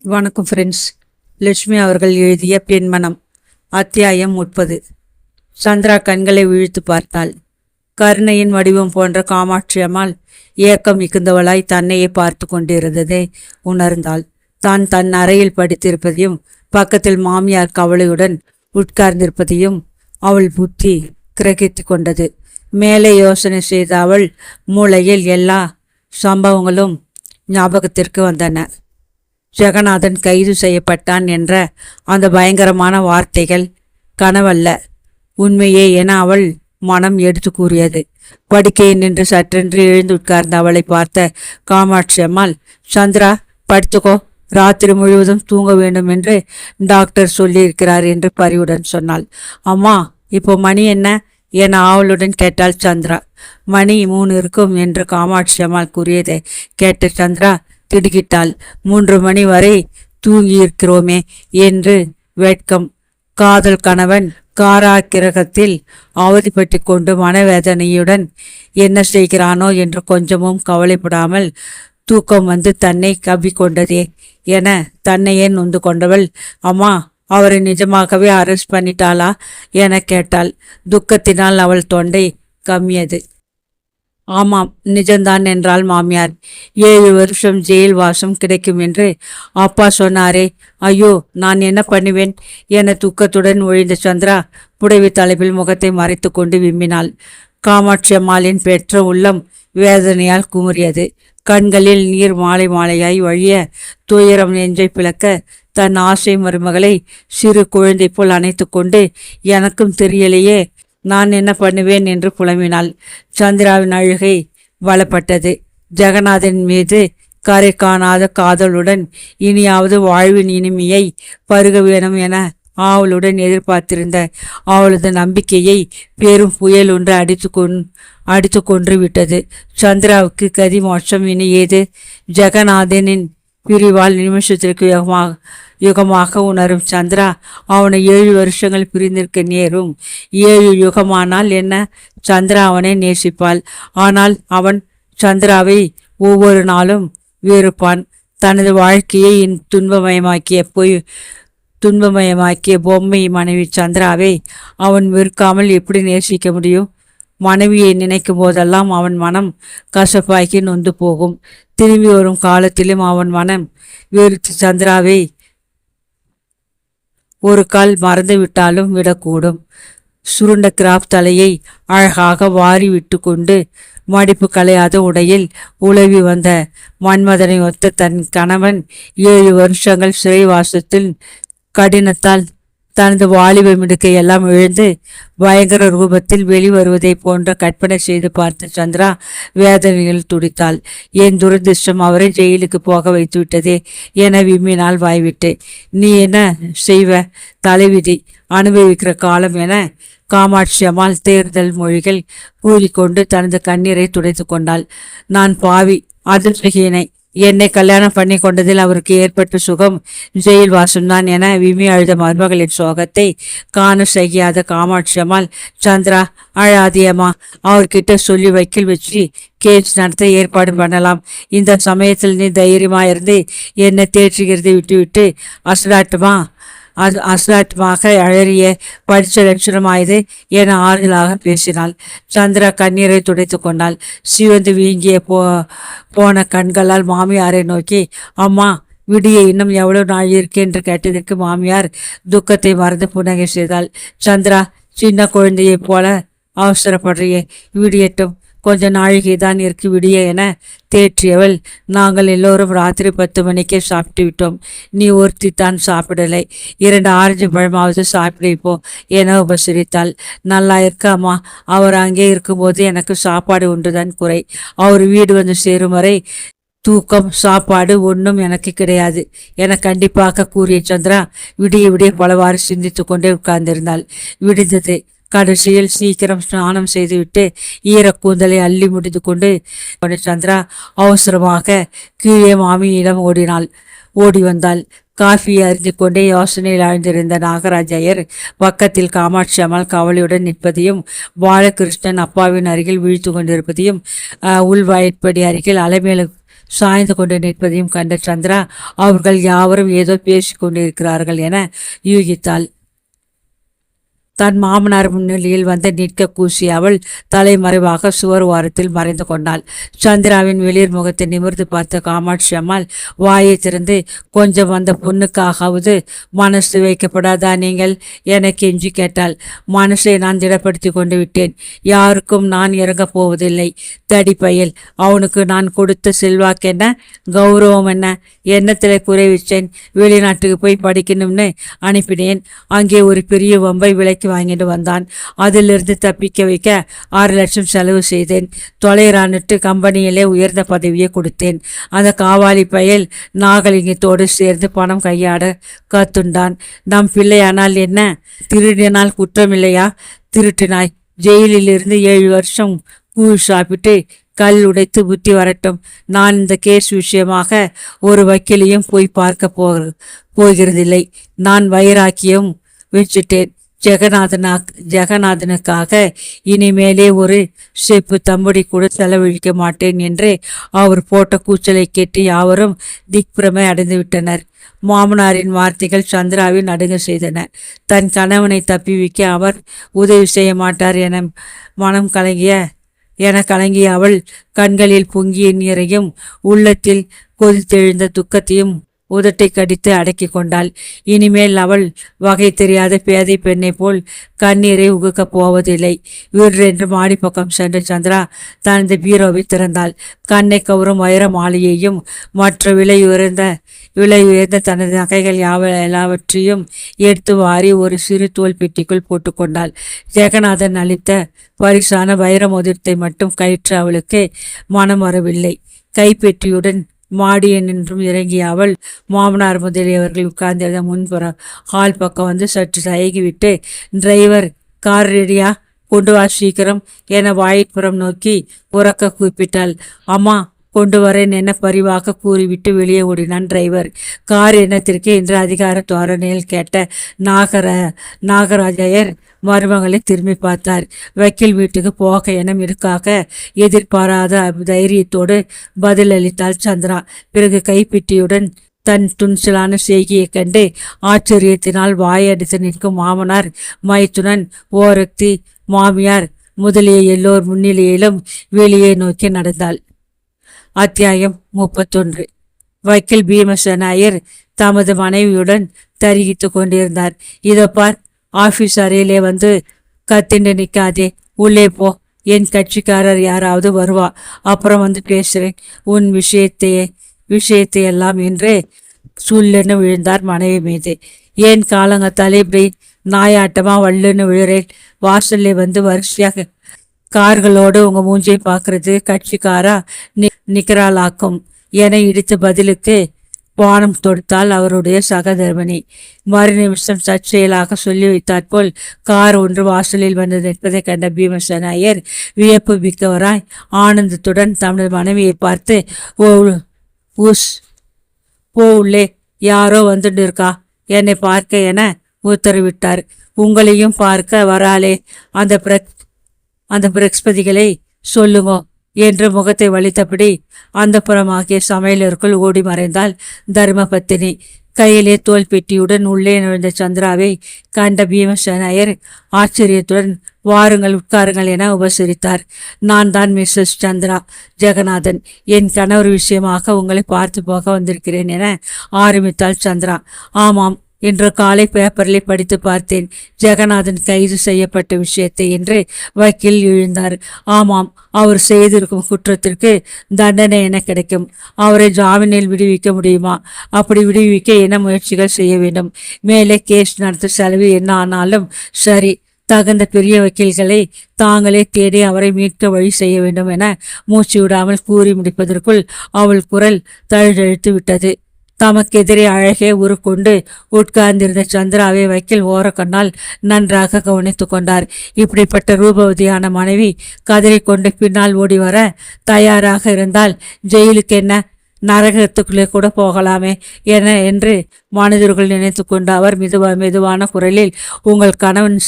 வணக்கம் ஃப்ரெண்ட்ஸ். லட்சுமி அவர்கள் எழுதிய பெண்மனம், அத்தியாயம் 30. சந்திரா கண்களை விழித்து பார்த்தாள். கருணையின் வடிவம் போன்ற காமாட்சி அம்மாள் ஏக்கம் மிகுந்தவளாய் தன்னையே பார்த்து கொண்டிருந்ததை உணர்ந்தாள். தான் தன் அறையில் படித்திருப்பதையும் பக்கத்தில் மாமியார் கவலையுடன் உட்கார்ந்திருப்பதையும் அவள் புத்தி கிரகித்து கொண்டது. மேலே யோசனை செய்த அவள் மூளையில் எல்லா சம்பவங்களும் ஞாபகத்திற்கு வந்தன. ஜெகநாதன் கைது செய்யப்பட்டான் என்ற அந்த பயங்கரமான வார்த்தைகள் கனவல்ல, உண்மையே என அவள் மனம் எடுத்து கூறியது. படுக்கையை நின்று சற்றென்று எழுந்து உட்கார்ந்த அவளை பார்த்த காமாட்சி அம்மாள், சந்திரா படுத்துக்கோ, ராத்திரி முழுவதும் தூங்க வேண்டும் என்று டாக்டர் சொல்லியிருக்கிறார் என்று பரிவுடன் சொன்னாள். அம்மா, இப்போ மணி என்ன என ஆவலுடன் கேட்டாள் சந்திரா. மணி 3 இருக்கும் என்று காமாட்சி அம்மாள் கூறியதை கேட்ட சந்திரா திடுக்கிட்டாள். 3 மணி வரை தூங்கியிருக்கிறோமே என்று வெட்கம். காதல் கணவன் காராகிரகத்தில் அவதிப்பட்டு கொண்டு மனவேதனையுடன் என்ன செய்கிறானோ என்று கொஞ்சமும் கவலைப்படாமல் தூக்கம் வந்து தன்னை கவ்விக்கொண்டதே என தன்னையே நொந்து கொண்டவள், அம்மா, அவரை நிஜமாகவே அரெஸ்ட் பண்ணிட்டாளா என கேட்டாள். துக்கத்தினால் அவள் தொண்டை கம்மியது. ஆமாம், நிஜம்தான் என்றாள் மாமியார். 7 வருஷம் ஜெயில் வாசம் கிடைக்கும் என்று அப்பா சொன்னாரே. ஐயோ, நான் என்ன பண்ணுவேன் என துக்கத்துடன் ஒழிந்த சந்திரா புடவை தலைப்பில் முகத்தை மறைத்து கொண்டு விம்மினாள். காமாட்சி அம்மாளின் பெற்ற உள்ளம் வேதனையால் குமுறியது. கண்களில் நீர் மாலை மாலையாய் வழிய துயரம் நெஞ்சை பிளக்க தன் ஆசை மருமகளை சிறு குழந்தை போல் அணைத்து கொண்டு, எனக்கும் தெரியலையே, நான் என்ன பண்ணுவேன் என்று புலம்பினாள். சந்திராவின் அழுகை பலப்பட்டது. ஜெகநாதன் மீது கரை காணாத காதலுடன் இனியாவது வாழ்வின் இனிமையை பருக வேணும் என ஆவலுடன் எதிர்பார்த்திருந்த அவளது நம்பிக்கையை பெரும் புயல் ஒன்று அடித்து கொன்று விட்டது. சந்திராவுக்கு கதி மோட்சம் இனி ஏது? ஜெகநாதனின் பிரிவால் நிமிஷத்திற்கு யுகமாக உணரும் சந்திரா அவனை 7 வருஷங்கள் பிரிந்திருக்க நேரும். 7 யுகமானால் என்ன? சந்திரா அவனை நேசிப்பாள். ஆனால் அவன் சந்திராவை ஒவ்வொரு நாளும் வெறுப்பான். தனது வாழ்க்கையை துன்பமயமாக்கிய பொம்மை மனைவி சந்திராவை அவன் வெறுக்காமல் எப்படி நேசிக்க முடியும்? மனைவியை நினைக்கும் போதெல்லாம் அவன் மனம் கசப்பாக்கி நொந்து போகும். திரும்பி வரும் காலத்திலும் அவன் மனம் வெறுத்து சந்திராவை ஒரு கால் மறந்து விட்டாலும் விடக்கூடும். சுருண்ட கிராப் தலையை அழகாக வாரி விட்டு கொண்டு மடிப்பு கலையாத உடையில் உலவி வந்த மன்மதனை ஒத்த தன் கணவன் 7 வருஷங்கள் சிறைவாசத்தில் கடினத்தால் தனது வாலிப மிடுக்கை எல்லாம் இழந்து பயங்கர ரூபத்தில் வெளிவருவதை போன்ற கற்பனை செய்து பார்த்த சந்திரா வேதனையில் துடித்தாள். என் துரதிர்ஷ்டம் அவரை ஜெயிலுக்கு போக வைத்து விட்டதே என விம்மினால் வாய்விட்டு. நீ என்ன செய்வ? தலைவிதி, அனுபவிக்கிற காலம் என காமாட்சி அம்மாள் தேர்தல் மொழிகள் கூறிக்கொண்டு தனது கண்ணீரை துடைத்து கொண்டாள். நான் பாவி, அதிர்ஷ்டஹீனை. என்னை கல்யாணம் பண்ணி கொண்டதில் அவருக்கு ஏற்பட்ட சுகம் ஜெயில் வாசம்தான் என விம்மி அழுத மருமகளின் சோகத்தை காண செய்யாத காமாட்சி அம்மாள், சந்திரா அழாதியம்மா, அவர்கிட்ட சொல்லி வக்கீல் வச்சு கேஸ் நடத்த ஏற்பாடு பண்ணலாம். இந்த சமயத்தில் நீ தைரியமாயிருந்து என்னை தேற்றுகிறது விட்டுவிட்டு அசலாட்டமாக அழறிய படித்த லட்சணமாயது என ஆறுதலாக பேசினாள். சந்திரா கண்ணீரை துடைத்து கொண்டாள். சிவந்து வீங்கிய போன கண்களால் மாமியாரை நோக்கி, அம்மா, விடிய இன்னும் எவ்வளவு நாள் இருக்கு என்று கேட்டதற்கு மாமியார் துக்கத்தை மறந்து புன்னகை செய்தாள். சந்திரா, சின்ன குழந்தையைப் போல அவசரப்படுறியே, விடியட்டும், கொஞ்ச நாழிகை தான் இருக்கு விடிய என தேற்றியவள், நாங்கள் எல்லோரும் ராத்திரி 10 மணிக்கே சாப்பிட்டு விட்டோம். நீ ஒருத்தி தான் சாப்பிடலை. 2 ஆரஞ்சு பழமாவது சாப்பிடுப்போம் என உபசரித்தாள். நல்லா இருக்காமா, அவர் அங்கே இருக்கும்போது எனக்கு சாப்பாடு ஒன்றுதான் குறை. அவர் வீடு வந்து சேரும் வரை தூக்கம் சாப்பாடு ஒன்றும் எனக்கு கிடையாது என கண்டிப்பாக கூறிய சந்திரா விடிய விடிய பலவாறு சிந்தித்து கொண்டே உட்கார்ந்திருந்தாள். விடிந்தது. கடைசியில் சீக்கிரம் ஸ்நானம் செய்துவிட்டு ஈரக்கூந்தலை அள்ளி முடிந்து கொண்டு சந்திரா அவசரமாக கீழே மாமியிடம் ஓடி வந்தாள். காஃபியை அறிந்து கொண்டே யோசனையில் ஆழ்ந்திருந்த நாகராஜ் ஐயர் பக்கத்தில் காமாட்சி அம்மாள் கவலையுடன் நிற்பதையும் பாலகிருஷ்ணன் அப்பாவின் அருகில் வீழ்த்து கொண்டிருப்பதையும் உள்வாய்ப்படி அருகில் அலைமேலு சாய்ந்து கொண்டு நிற்பதையும் கண்ட சந்திரா அவர்கள் யாவரும் ஏதோ பேசிக் கொண்டிருக்கிறார்கள் என யூகித்தாள். தன் மாமனார் முன்னிலையில் வந்து நிற்க கூசி அவள் தலைமறைவாக சுவர் ஓரத்தில் மறைந்து கொண்டாள். சந்திராவின் வெளிர் முகத்தை நிமிர்ந்து பார்த்த காமாட்சி அம்மாள் வாயை திறந்து, கொஞ்சம் வந்த பொண்ணுக்காகவது மனசு வைக்கப்படாதா நீங்கள் என கெஞ்சி கேட்டாள். மனசை நான் திடப்படுத்தி கொண்டு விட்டேன். யாருக்கும் நான் இறங்கப் போவதில்லை. தடிப்பயல், அவனுக்கு நான் கொடுத்த செல்வாக்கு என்ன, கௌரவம் என்ன, எண்ணத்தில் குறை வச்சேன். வெளிநாட்டுக்கு போய் படிக்கணும்னு அனுப்பினேன். அங்கே ஒரு பெரிய வம்பை விலைக்கு வாங்கிட்டு வந்தான். அதிலிருந்து தப்பிக்க வைக்க 6 லட்சம் செலவு செய்தேன். தொலைறான்ட்டு கம்பெனியிலே உயர்ந்த பதவியை கொடுத்தேன். அந்த காவாலி பயல் நாகலிங்கத்தோடு சேர்ந்து பணம் கையாட கத்துண்டான். நம் பிள்ளையானால் என்ன, திருடினால் குற்றமில்லையா? திருட்டினாய், ஜெயிலிலிருந்து 7 வருஷம் கூழ் சாப்பிட்டு கல் உடைத்து புத்தி வரட்டும். நான் இந்த கேஸ் விஷயமாக ஒரு வக்கீலையும் போய் பார்க்க போகிறதில்லை. நான் வைராக்கியம் வச்சுட்டேன். ஜெகநாதனுக்காக இனிமேலே ஒரு செப்பு தம்படி கூட செலவழிக்க மாட்டேன் என்று அவர் போட்ட கூச்சலை கேட்டு யாவரும் திக்பிரமை அடைந்து விட்டனர். மாமனாரின் வார்த்தைகள் சந்திராவின் நடுங்க செய்தன. தன் கணவனை தப்பி வைக்க அவர் உதவி செய்ய மாட்டார் என கலங்கிய அவள் கண்களில் பொங்கிய நீரையும் உள்ளத்தில் கொதித்தெழுந்த துக்கத்தையும் உதட்டை கடித்து அடக்கி கொண்டாள். இனிமேல் அவள் வகை தெரியாத பேதை பெண்ணை போல் கண்ணீரை உகுக்கப் போவதில்லை. வீடென்று மாடி பக்கம் சென்ற சந்திரா தனது பீரோவை திறந்தாள். கண்ணை கவரும் வைர மாலையையும் மற்ற விலை உயர்ந்த தனது நகைகள் எல்லாவற்றையும் எடுத்து வாரி ஒரு சிறு தோல் பெட்டிக்குள் போட்டுக்கொண்டாள். ஜெகநாதன் அளித்த பரிசான வைர மோதிரத்தை மட்டும் கயிற்று அவளுக்கு மனம் வரவில்லை. கைப்பெட்டியுடன் மாடிய நின்றும் இறங்கிய அவள் மாமனார் முதலியவர்கள் உட்கார்ந்திருந்த முன்புற ஹால் பக்கம் வந்து சற்று தயகிவிட்டு, டிரைவர், கார் ரெடியா, கொண்டு வா சீக்கிரம் என வாயிற்புறம் நோக்கி உறக்க கூப்பிட்டாள். அம்மா, கொண்டு வரேன் என பரிவாக கூறிவிட்டு வெளியே ஓடினான் டிரைவர். கார் எண்ணத்திற்கு என்று அதிகார தோரணையில் கேட்ட நாகராஜயர் மருமகளை திரும்பி பார்த்தார். வக்கீல் வீட்டுக்கு போக என மிடுக்காக எதிர்பாராத தைரியத்தோடு பதிலளித்தாள் சந்திரா. பிறகு கைப்பிட்டியுடன் தன் துணிச்சலான செய்கையை கண்டு ஆச்சரியத்தினால் வாயடித்து நிற்கும் மாமனார், மைத்துனன், ஓரக்தி, மாமியார் முதலிய எல்லோர் முன்னிலையிலும் வெளியே நோக்கி நடந்தாள். அத்தியாயம் 31. வக்கீல் பீமசேன ஐயர் தமது மனைவியுடன் தரிகித்து கொண்டிருந்தார். இதோ பார், ஆபீஸ் அறையிலே வந்து கத்திண்டு நிற்காதே, உள்ளே போ. என் கட்சிக்காரர் யாராவது வருவா, அப்புறம் வந்து பேசுகிறேன் உன் விஷயத்தையெல்லாம் என்று சுல்லென்னு விழுந்தார் மனைவி மீது. ஏன் காலங்கத்தாலே இப்படி நாயாட்டமா வல்லுன்னு விழுறேன்? வாசல்ல வந்து வரிசையாக கார்களோடு உங்க மூஞ்சியை பார்க்கறது கட்சிக்காரா நிகராலாக்கும் என இடித்த பதிலுக்கு பானம் தொடுத்தால் அவருடைய சகதர்மணி. மறு நிமிஷம் சர்ச்சையலாக சொல்லி வைத்தாற்போல் கார் ஒன்று வாசலில் வந்து நிற்பதை கண்ட பீமசேன ஐயர் வியப்பு மிக்கவராய் ஆனந்தத்துடன் தமது மனைவியை பார்த்து, போ உள்ளே, யாரோ வந்துட்டு இருக்கா, என்னை பார்க்க என உத்தரவிட்டார். உங்களையும் பார்க்க வராளே, அந்த பிரகஸ்பதிகளை சொல்லுங்க என்று முகத்தை வலித்தபடி அந்த புறமாகிய சமையலருக்குள் ஓடி மறைந்தாள் தர்மபத்தினி. கையிலே தோல் பெட்டியுடன் உள்ளே நுழைந்த சந்திராவை கண்ட பீமசேன ஐயர் ஆச்சரியத்துடன், வாருங்கள், உட்காருங்கள் என உபசரித்தார். நான் தான் மிஸ்ஸஸ் சந்திரா ஜெகநாதன். என் கணவர் விஷயமாக உங்களை பார்த்து போக வந்திருக்கிறேன் என ஆரம்பித்தாள் சந்திரா. ஆமாம், இன்று காலை பேப்பரில் படித்து பார்த்தேன், ஜெகநாதன் கைது செய்யப்பட்ட விஷயத்தை என்று வக்கீல் எழுந்தார். ஆமாம், அவர் செய்திருக்கும் குற்றத்திற்கு தண்டனை என கிடைக்கும். அவரை ஜாமீனில் விடுவிக்க முடியுமா? அப்படி விடுவிக்க என்ன முயற்சிகள் செய்ய வேண்டும்? மேலே கேஸ் நடத்த செலவு என்ன ஆனாலும் சரி, தகுந்த பெரிய வக்கீல்களை தாங்களே தேடி அவரை மீட்க வழி செய்ய வேண்டும் என மூச்சு விடாமல் கூறி முடிப்பதற்குள் அவள் குரல் தழுதழுத்து விட்டது. தமக்கெதிரே அழகே உருக்கொண்டு உட்கார்ந்திருந்த சந்திராவை வக்கீல் ஓரக்கண்ணால் நன்றாக கவனித்து கொண்டார். இப்படிப்பட்ட ரூபவதியான மனைவி கதறிக்கொண்டு பின்னால் ஓடி வர தயாராக இருந்தால் ஜெயிலுக்கு என்ன, நரகத்துக்குள்ளே கூட போகலாமே என்று மனிதர்கள் நினைத்து கொண்டு அவர் மெதுவான குரலில், உங்கள் கணவன்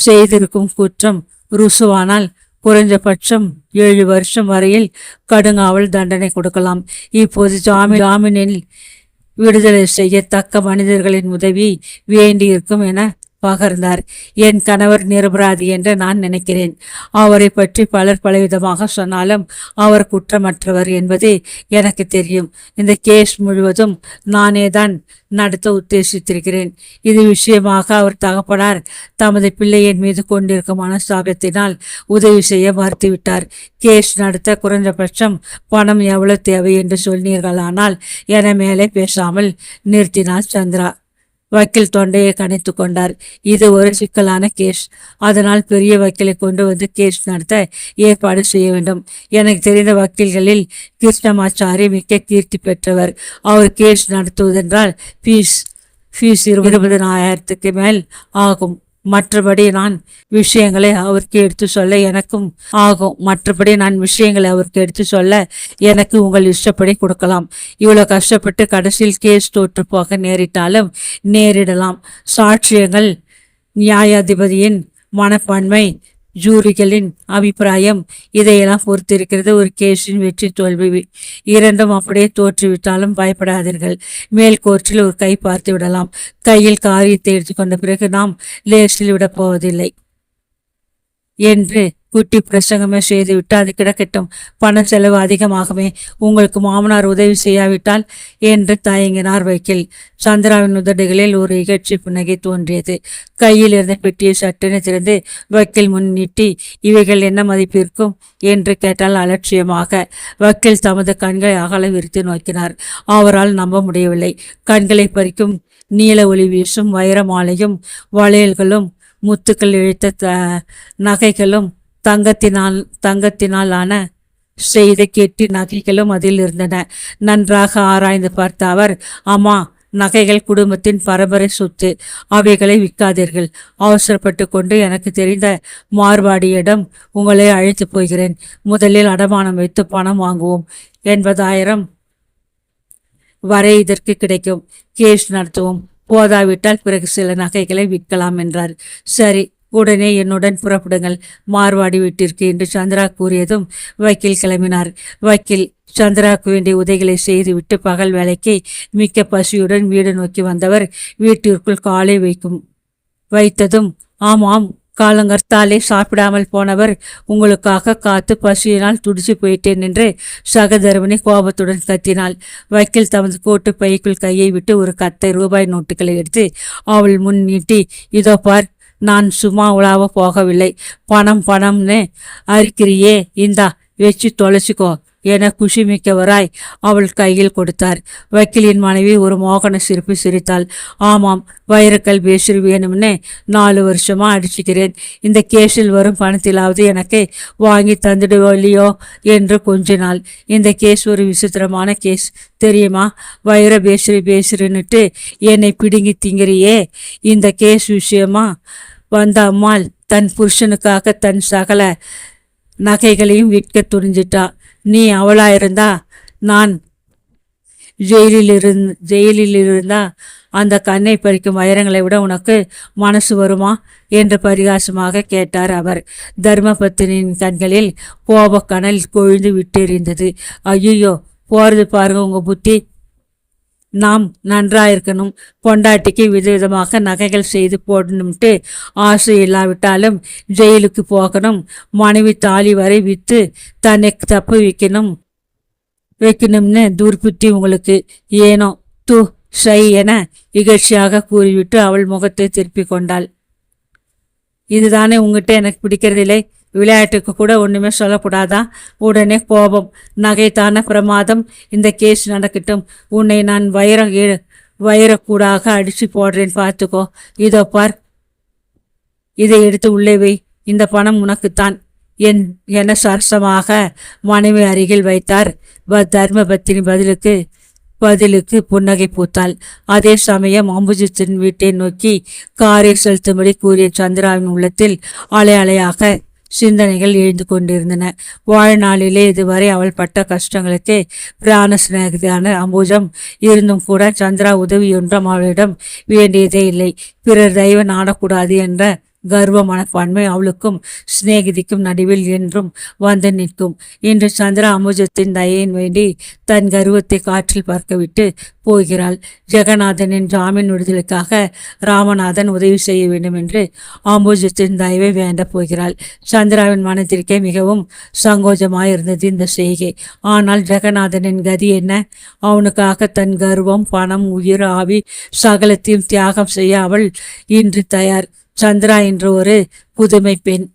செய்திருக்கும் குற்றம் ருசுவானால் குறைஞ்சபட்சம் 7 வருஷம் வரையில் கடுங்காவல் தண்டனை கொடுக்கலாம். இப்போது ஜாமீனில் விடுதலை செய்ய தக்க மனிதர்களின் உதவி வேண்டியிருக்கும் என பகர்ந்தார். என் கணவர் நிரபராதி என்று நான் நினைக்கிறேன். அவரை பற்றி பலர் பலவிதமாக சொன்னாலும் அவர் குற்றமற்றவர் என்பது எனக்கு தெரியும். இந்த கேஸ் முழுவதும் நானே தான் நடத்த உத்தேசித்திருக்கிறேன். இது விஷயமாக அவர் தகப்பனார் தமது பிள்ளையின் மீது கொண்டிருக்கும் மனஸ்தாபத்தினால் உதவி செய்ய மறுத்துவிட்டார். கேஸ் நடத்த குறைந்தபட்சம் பணம் எவ்வளவு தேவை என்று சொன்னீர்களானால் என மேலே பேசாமல் நிறுத்தினார் சந்திரா. வக்கீல் தொண்டையை கணித்து கொண்டார். இது ஒரு சிக்கலான கேஸ். அதனால் பெரிய வக்கீலை கொண்டு வந்து கேஸ் நடத்த ஏற்பாடு செய்ய வேண்டும். எனக்கு தெரிந்த வக்கீல்களில் கிருஷ்ணமாச்சாரி மிக்க கீர்த்தி பெற்றவர். அவர் கேஸ் நடத்துவதென்றால் ஃபீஸ் 20,000க்கு மேல் ஆகும். மற்றபடி நான் விஷயங்களை அவருக்கு எடுத்து சொல்ல எனக்கு உங்கள் இஷ்டப்படி கொடுக்கலாம். இவ்வளவு கஷ்டப்பட்டு கடைசியில் கேஸ் தோற்று போக நேரிடலாம். சாட்சியங்கள், நியாயாதிபதியின் மனப்பான்மை, ஜூரிகளின் அபிப்பிராயம் இதையெல்லாம் பொறுத்திருக்கிறது ஒரு கேஸின் வெற்றி தோல்வி. இரண்டும் அப்படியே தோற்றுவிட்டாலும் பயப்படாதீர்கள். மேல் கோர்ட்டில் ஒரு கை பார்த்து விடலாம். கையில் காரியத்தை எடுத்துக்கொண்ட பிறகு நாம் லேசில் விடப் போவதில்லை என்று குட்டி பிரசங்கமே செய்துவிட்டு அது கிடக்கட்டும். பண செலவு அதிகமாகவே. உங்களுக்கு மாமனார் உதவி செய்யாவிட்டால் என்று தயங்கினார் வக்கீல். சந்திராவின் உதடுகளில் ஒரு இகழ்ச்சி புன்னகை தோன்றியது. கையில் இருந்த பெட்டியை சட்டென திறந்து வக்கீல் முன் நீட்டி, இவைகள் என்ன மதிப்பிருக்கும் என்று கேட்டால் அலட்சியமாக. வக்கீல் தமது கண்களை அகல விரித்து நோக்கினார். அவரால் நம்ப முடியவில்லை. கண்களை பறிக்கும் நீல ஒளி வீசும் வைர மாலையும் வளையல்களும் முத்துக்கள் இழைத்த நகைகளும் தங்கத்தினால் ஆன செய்த கெட்டி நகைகளும் அதில் இருந்தன. நன்றாக ஆராய்ந்து பார்த்த அவர், அம்மா, நகைகள் குடும்பத்தின் பரம்பரை சொத்து. அவைகளை விற்காதீர்கள். அவசரப்பட்டு கொண்டு எனக்கு தெரிந்த மார்வாடியிடம் உங்களை அழைத்து போகிறேன். முதலில் அடமானம் வைத்து பணம் வாங்குவோம். 80,000 வரை இதற்கு கிடைக்கும். கேஸ் நடத்துவோம். போதாவிட்டால் பிறகு சில நகைகளை விற்கலாம் என்றார். சரி, உடனே என்னுடன் புறப்படுங்கள் மார்வாடி வீட்டிற்கு என்று சந்திரா கூறியதும் வக்கீல் கிளம்பினார். வக்கீல் சந்திராவுக்கு வேண்டிய உதவிகளை செய்துவிட்டு பகல் வேலைக்கு மிக்க பசியுடன் வீடு நோக்கி வந்தவர் வீட்டிற்குள் காலை வைத்ததும், ஆமாம், காலங்கர்த்தாலே சாப்பிடாமல் போனவர் உங்களுக்காக காத்து பசியினால் துடிச்சு போயிட்டேன் என்று சகதர்மனி கோபத்துடன் கத்தினாள். வக்கீல் தமது கோட்டு பைக்குள் கையை விட்டு ஒரு 10 ரூபாய் நோட்டுகளை எடுத்து அவள் முன் நீட்டி, இதோ பார், நான் சும்மா உலாவ போகவில்லை. பணம்னு அரிக்கிறியே, இந்தா வச்சு தொலைச்சிக்கோ என குஷிமிக்கவராய் அவள் கையில் கொடுத்தார். வக்கீலின் மனைவி ஒரு மோகன சிரிப்பு சிரித்தாள். ஆமாம், வைரக்கல் பேசி வேணும்னு 4 வருஷமா அடிச்சுக்கிறேன். இந்த கேஸில் வரும் பணத்திலாவது எனக்கு வாங்கி தந்துடுவோ என்று கொஞ்சினாள். இந்த கேஸ் ஒரு விசித்திரமான கேஸ் தெரியுமா? வைர பேசுறின்னுட்டு என்னை பிடுங்கி திங்கிறியே. இந்த கேஸ் விஷயமா வந்த அம்மாள் தன் புருஷனுக்காக தன் சகல நகைகளையும் விற்க துணிஞ்சிட்டா. நீ அவளாயிருந்தா நான் ஜெயிலில் இருந்தா அந்த கண்ணை பறிக்கும் வைரங்களை விட உனக்கு மனசு வருமா என்று பரிகாசமாக கேட்டார் அவர். தர்மபத்தினின் கண்களில் கோபக்கனல் கொழுந்து விட்டெறிந்தது. ஐயோ, போறது பாருங்க உங்க புத்தி. நாம் நன்றாயிருக்கணும். பொண்டாட்டிக்கு விதவிதமாக நகைகள் செய்து போடணும்ட்டு ஆசை இல்லாவிட்டாலும் ஜெயிலுக்கு போகணும். மனைவி தாலி வரை விற்று தன்னை தப்பு வைக்கணும்னு துர்புத்தி உங்களுக்கு. ஏனோ தூ ஷை என இகழ்ச்சியாக கூறிவிட்டு அவள் முகத்தை திருப்பி கொண்டாள். இதுதானே உங்ககிட்ட எனக்கு பிடிக்கிறதில்லை. விளையாட்டுக்கு கூட ஒன்றுமே சொல்லக்கூடாதா? உடனே கோபம். நகைத்தான பிரமாதம். இந்த கேஸ் நடக்கட்டும். உன்னை நான் வைரக்கூடாக அடிச்சு போடுறேன், பார்த்துக்கோ. இதோ பார், இதை எடுத்து உள்ளே வை. இந்த பணம் உனக்குத்தான் என சரசமாக மனைவி அருகில் வைத்தார். தர்மபத்தினி பதிலுக்கு புன்னகை பூத்தாள். அதே சமயம் அம்புஜத்தின் வீட்டை நோக்கி காரை செலுத்தும்படி கூறிய சந்திராவின் உள்ளத்தில் அலையாக சிந்தனைகள் எழுந்து கொண்டிருந்தன. வாழ்நாளிலே இதுவரை அவள் பட்ட கஷ்டங்களுக்கு பிராண சிநேகிதான அம்புஜம் இருந்தும் கூட சந்திரா உதவியொன்றும் அவளிடம் வேண்டியதே இல்லை. பிறர் தெய்வ நாடக்கூடாது என்ற கர்வ மனப்பான்மை அவளுக்கும் சிநேகிதிக்கும் நடுவில் என்றும் வந்து நிற்கும். இன்று சந்திரா அமுஜத்தின் தயையின் வேண்டி தன் கர்வத்தை காற்றில் பறக்கவிட்டு போகிறாள். ஜெகநாதனின் ஜாமீன் விடுதலுக்காக ராமநாதன் உதவி செய்ய வேண்டும் என்று அம்புஜத்தின் தயவை வேண்ட போகிறாள். சந்திராவின் மனத்திற்கே மிகவும் சங்கோஜமாயிருந்தது இந்த செய்கை. ஆனால் ஜெகநாதனின் கதி என்ன? அவனுக்காக தன் கர்வம், பணம், உயிர், ஆவி சகலத்தையும் தியாகம் செய்ய அவள் இன்று தயார். சந்திரா இன்று ஒரு புதுமை பெண்.